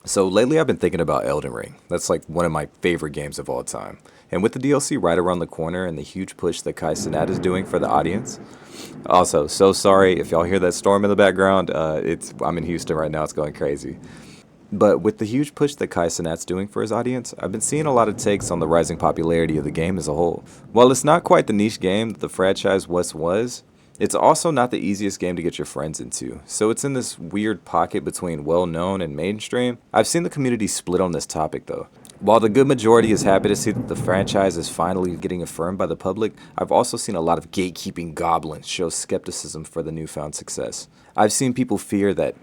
So lately I've been thinking about Elden Ring. That's like one of my favorite games of all time. And with the DLC right around the corner and the huge push that Kai Cenat is doing for the audience. Also, so sorry if y'all hear that storm in the background. I'm in Houston right now, it's going crazy. But with the huge push that Kai Cenat's doing for his audience, I've been seeing a lot of takes on the rising popularity of the game as a whole. While it's not quite the niche game that the franchise once was, it's also not the easiest game to get your friends into, so it's in this weird pocket between well-known and mainstream. I've seen the community split on this topic though. While the good majority is happy to see that the franchise is finally getting affirmed by the public, I've also seen a lot of gatekeeping goblins show skepticism for the newfound success. I've seen people fear that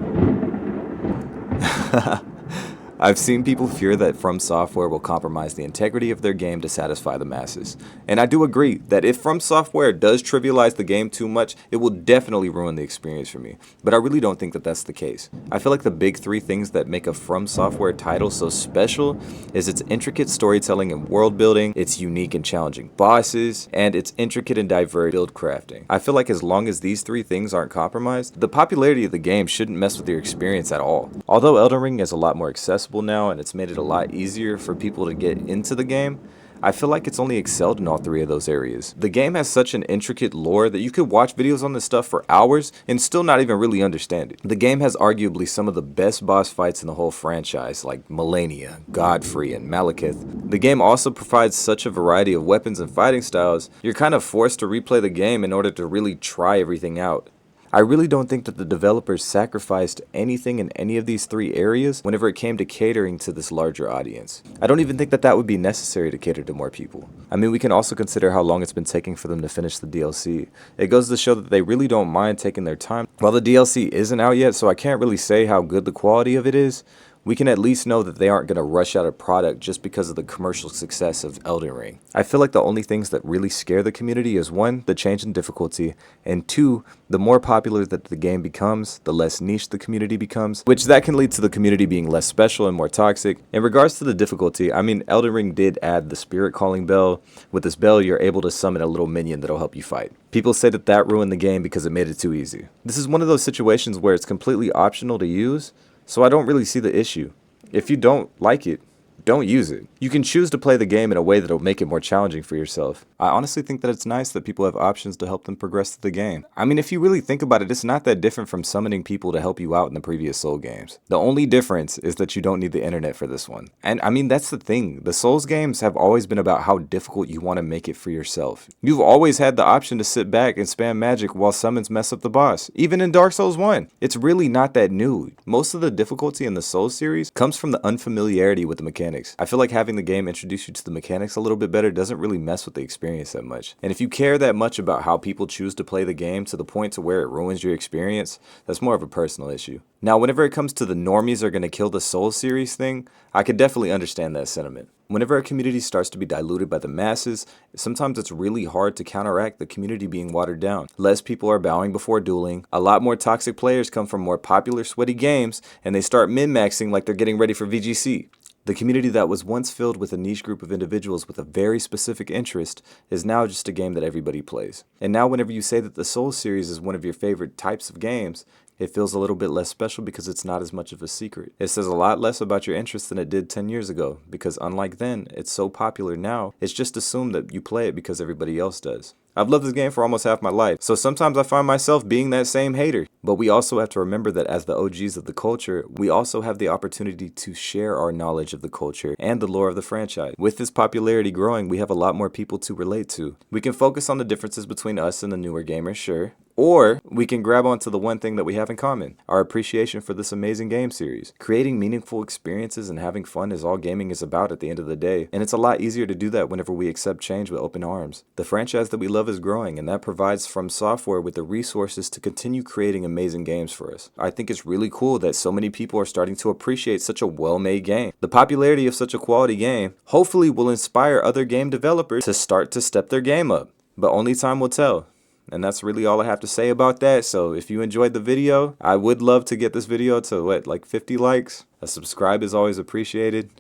From Software will compromise the integrity of their game to satisfy the masses. And I do agree that if From Software does trivialize the game too much, it will definitely ruin the experience for me. But I really don't think that that's the case. I feel like the big three things that make a From Software title so special is its intricate storytelling and world building, its unique and challenging bosses, and its intricate and diverse build crafting. I feel like as long as these three things aren't compromised, the popularity of the game shouldn't mess with your experience at all. Although Elden Ring is a lot more accessible now and it's made it a lot easier for people to get into the game, I feel like it's only excelled in all three of those areas. The game has such an intricate lore that you could watch videos on this stuff for hours and still not even really understand it. The game has arguably some of the best boss fights in the whole franchise, like Melania, Godfrey, and Malekith. The game also provides such a variety of weapons and fighting styles, you're kind of forced to replay the game in order to really try everything out. I really don't think that the developers sacrificed anything in any of these three areas whenever it came to catering to this larger audience. I don't even think that that would be necessary to cater to more people. I mean, we can also consider how long it's been taking for them to finish the DLC. It goes to show that they really don't mind taking their time. While the DLC isn't out yet, so I can't really say how good the quality of it is, we can at least know that they aren't going to rush out a product just because of the commercial success of Elden Ring. I feel like the only things that really scare the community is 1, the change in difficulty, and 2, the more popular that the game becomes, the less niche the community becomes, which that can lead to the community being less special and more toxic. In regards to the difficulty, I mean, Elden Ring did add the spirit calling bell. With this bell, you're able to summon a little minion that'll help you fight. People say that that ruined the game because it made it too easy. This is one of those situations where it's completely optional to use, so I don't really see the issue. If you don't like it, don't use it. You can choose to play the game in a way that'll make it more challenging for yourself. I honestly think that it's nice that people have options to help them progress through the game. I mean, if you really think about it, it's not that different from summoning people to help you out in the previous Soul games. The only difference is that you don't need the internet for this one. And I mean, that's the thing. The Souls games have always been about how difficult you want to make it for yourself. You've always had the option to sit back and spam magic while summons mess up the boss. Even in Dark Souls 1. It's really not that new. Most of the difficulty in the Souls series comes from the unfamiliarity with the mechanics. I feel like having the game introduce you to the mechanics a little bit better doesn't really mess with the experience that much. And if you care that much about how people choose to play the game to the point to where it ruins your experience, that's more of a personal issue. Now, whenever it comes to the normies are going to kill the Souls series thing, I could definitely understand that sentiment. Whenever a community starts to be diluted by the masses, sometimes it's really hard to counteract the community being watered down. Less people are bowing before dueling, a lot more toxic players come from more popular sweaty games, and they start min-maxing like they're getting ready for VGC. The community that was once filled with a niche group of individuals with a very specific interest is now just a game that everybody plays. And now whenever you say that the Souls series is one of your favorite types of games, it feels a little bit less special because it's not as much of a secret. It says a lot less about your interest than it did 10 years ago, because unlike then, it's so popular now, it's just assumed that you play it because everybody else does. I've loved this game for almost half my life, so sometimes I find myself being that same hater. But we also have to remember that as the OGs of the culture, we also have the opportunity to share our knowledge of the culture and the lore of the franchise. With this popularity growing, we have a lot more people to relate to. We can focus on the differences between us and the newer gamers, sure. Or we can grab onto the one thing that we have in common, our appreciation for this amazing game series. Creating meaningful experiences and having fun is all gaming is about at the end of the day, and it's a lot easier to do that whenever we accept change with open arms. The franchise that we love is growing, and that provides From Software with the resources to continue creating amazing games for us. I think it's really cool that so many people are starting to appreciate such a well-made game. The popularity of such a quality game hopefully will inspire other game developers to start to step their game up, but only time will tell. And that's really all I have to say about that. So if you enjoyed the video, I would love to get this video to like 50 likes. A subscribe is always appreciated.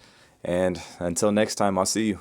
And until next time, I'll see you.